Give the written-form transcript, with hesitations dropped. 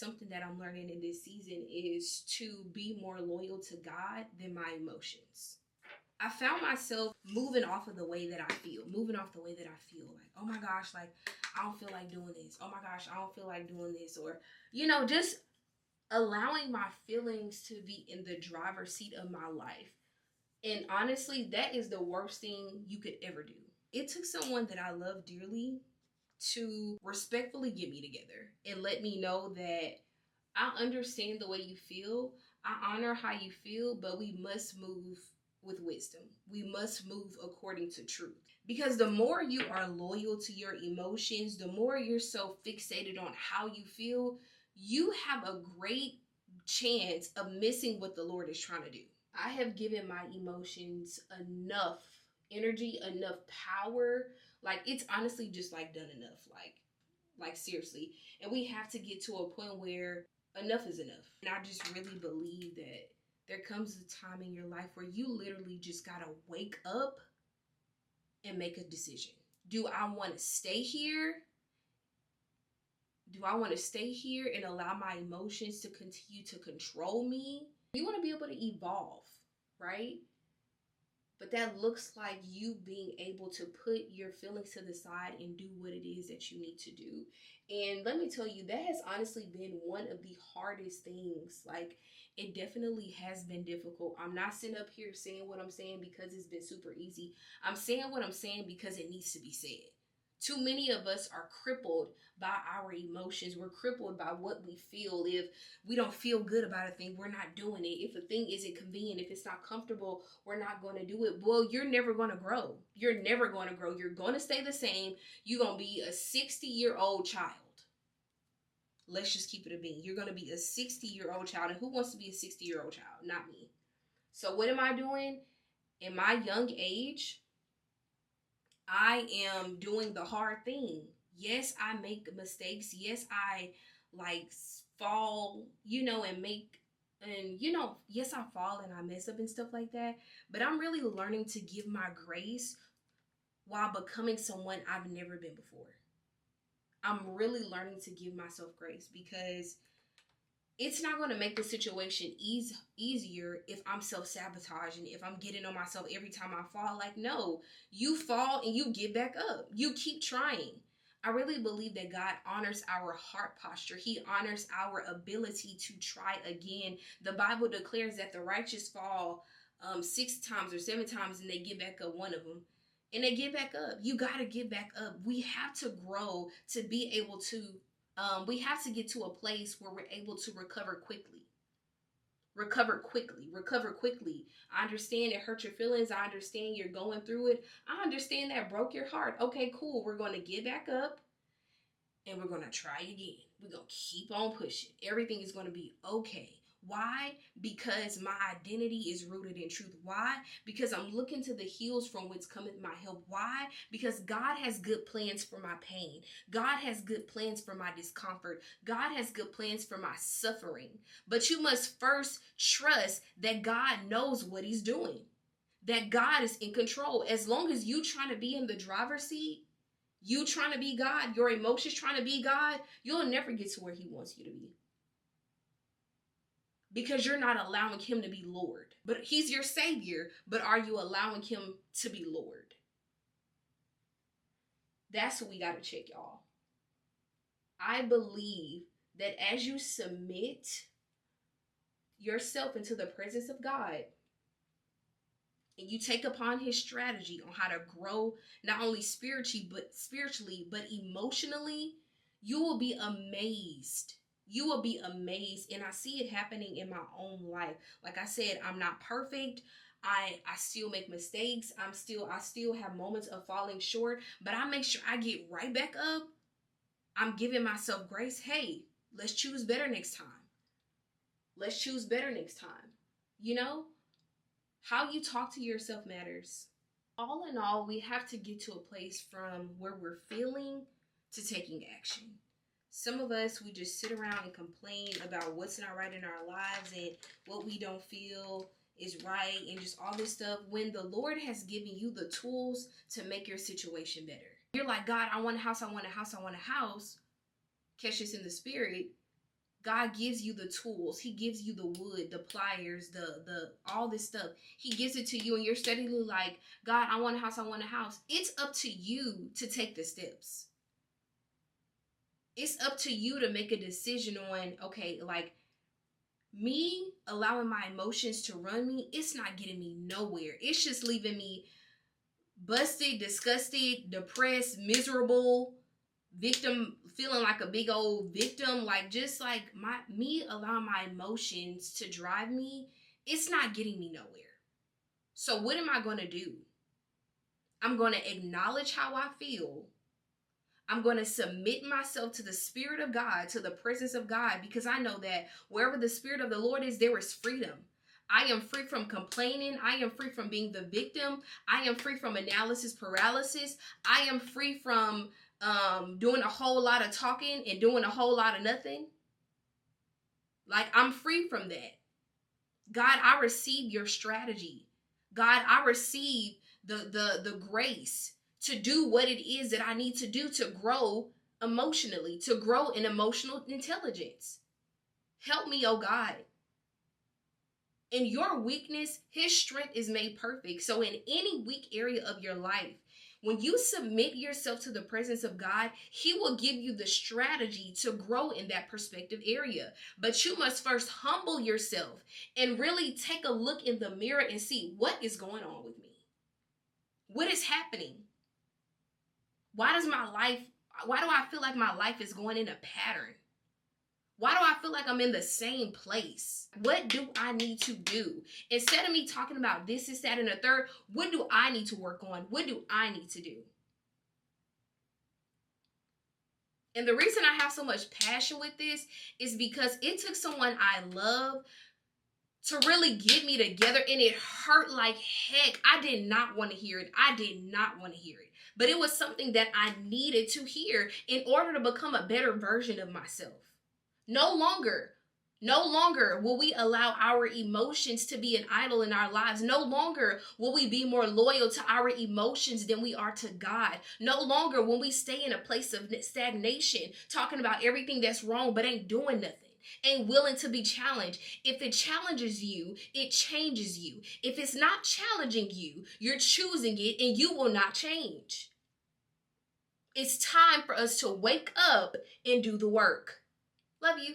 Something that I'm learning in this season is to be more loyal to God than my emotions. I found myself moving off of the way that I feel, moving off the way that I feel. Like, oh my gosh, like, I don't feel like doing this. Oh my gosh, I don't feel like doing this. Or, just allowing my feelings to be in the driver's seat of my life. And honestly, that is the worst thing you could ever do. It took someone that I love dearly to respectfully get me together and let me know that I understand the way you feel. I honor how you feel, but we must move with wisdom. We must move according to truth. Because the more you are loyal to your emotions, the more you're so fixated on how you feel, you have a great chance of missing what the Lord is trying to do. I have given my emotions enough energy, enough power. Like, it's honestly just like done enough. Like seriously. And we have to get to a point where enough is enough. And I just really believe that there comes a time in your life where you literally just gotta wake up and make a decision. Do I want to stay here? Do I want to stay here and allow my emotions to continue to control me? You want to be able to evolve, right? But that looks like you being able to put your feelings to the side and do what it is that you need to do. And let me tell you, that has honestly been one of the hardest things. Like, it definitely has been difficult. I'm not sitting up here saying what I'm saying because it's been super easy. I'm saying what I'm saying because it needs to be said. Too many of us are crippled by our emotions. We're crippled by what we feel. If we don't feel good about a thing, we're not doing it. If a thing isn't convenient, if it's not comfortable, we're not going to do it. Well, you're never going to grow. You're never going to grow. You're going to stay the same. You're going to be a 60-year-old child. Let's just keep it a bean. You're going to be a 60-year-old child. And who wants to be a 60-year-old child? Not me. So what am I doing? In my young age, I am doing the hard thing. Yes, I make mistakes. Yes, I like fall, and yes, I fall and I mess up and stuff like that. But I'm really learning to give my grace while becoming someone I've never been before. I'm really learning to give myself grace because it's not going to make the situation easier if I'm self-sabotaging, if I'm getting on myself every time I fall. Like, no, you fall and you get back up. You keep trying. I really believe that God honors our heart posture. He honors our ability to try again. The Bible declares that the righteous fall 6 times or 7 times and they get back up one of them. And they get back up. You got to get back up. We have to grow to be able to we have to get to a place where we're able to recover quickly. Recover quickly. I understand it hurt your feelings. I understand you're going through it. I understand that broke your heart. Okay, cool. We're going to get back up and we're going to try again. We're going to keep on pushing. Everything is going to be okay. Why? Because my identity is rooted in truth. Why? Because I'm looking to the hills from whence cometh my help. Why? Because God has good plans for my pain. God has good plans for my discomfort. God has good plans for my suffering. But you must first trust that God knows what he's doing. That God is in control. As long as you trying to be in the driver's seat, you trying to be God, your emotions trying to be God, you'll never get to where he wants you to be. Because you're not allowing him to be Lord. But he's your Savior, but are you allowing him to be Lord? That's what we got to check, y'all. I believe that as you submit yourself into the presence of God, and you take upon his strategy on how to grow not only spiritually but emotionally, you will be amazed. You will be amazed. And I see it happening in my own life. Like I said, I'm not perfect. I still make mistakes. I still have moments of falling short, but I make sure I get right back up. I'm giving myself grace. Hey, let's choose better next time. Let's choose better next time. How you talk to yourself matters. All in all, we have to get to a place from where we're feeling to taking action. Some of us, we just sit around and complain about what's not right in our lives and what we don't feel is right and just all this stuff when the Lord has given you the tools to make your situation better. You're like, God, I want a house, I want a house, I want a house. Catch this in the spirit. God gives you the tools. He gives you the wood, the pliers, the all this stuff. He gives it to you, and you're steadily like, God, I want a house, I want a house. It's up to you to take the steps. It's up to you to make a decision on, okay, like, me allowing my emotions to run me, it's not getting me nowhere. It's just leaving me busted, disgusted, depressed, miserable, victim, feeling like a big old victim. Like, just like me allowing my emotions to drive me, it's not getting me nowhere. So what am I going to do? I'm going to acknowledge how I feel. I'm going to submit myself to the Spirit of God, to the presence of God, because I know that wherever the Spirit of the Lord is, there is freedom. I am free from complaining. I am free from being the victim. I am free from analysis paralysis. I am free from doing a whole lot of talking and doing a whole lot of nothing. Like, I'm free from that. God, I receive your strategy. God, I receive the grace to do what it is that I need to do to grow emotionally, to grow in emotional intelligence. Help me, oh God. In your weakness, his strength is made perfect. So in any weak area of your life, when you submit yourself to the presence of God, he will give you the strategy to grow in that perspective area. But you must first humble yourself and really take a look in the mirror and see what is going on with me. What is happening? Why do I feel like my life is going in a pattern? Why do I feel like I'm in the same place? What do I need to do? Instead of me talking about this, that, and the third, what do I need to work on? What do I need to do? And the reason I have so much passion with this is because it took someone I love to really get me together, and it hurt like heck. I did not want to hear it. But it was something that I needed to hear in order to become a better version of myself. No longer will we allow our emotions to be an idol in our lives. No longer will we be more loyal to our emotions than we are to God. No longer will we stay in a place of stagnation, talking about everything that's wrong, but ain't doing nothing. Ain't willing to be challenged. If it challenges you, it changes you. If it's not challenging you, you're choosing it and you will not change. It's time for us to wake up and do the work. Love you.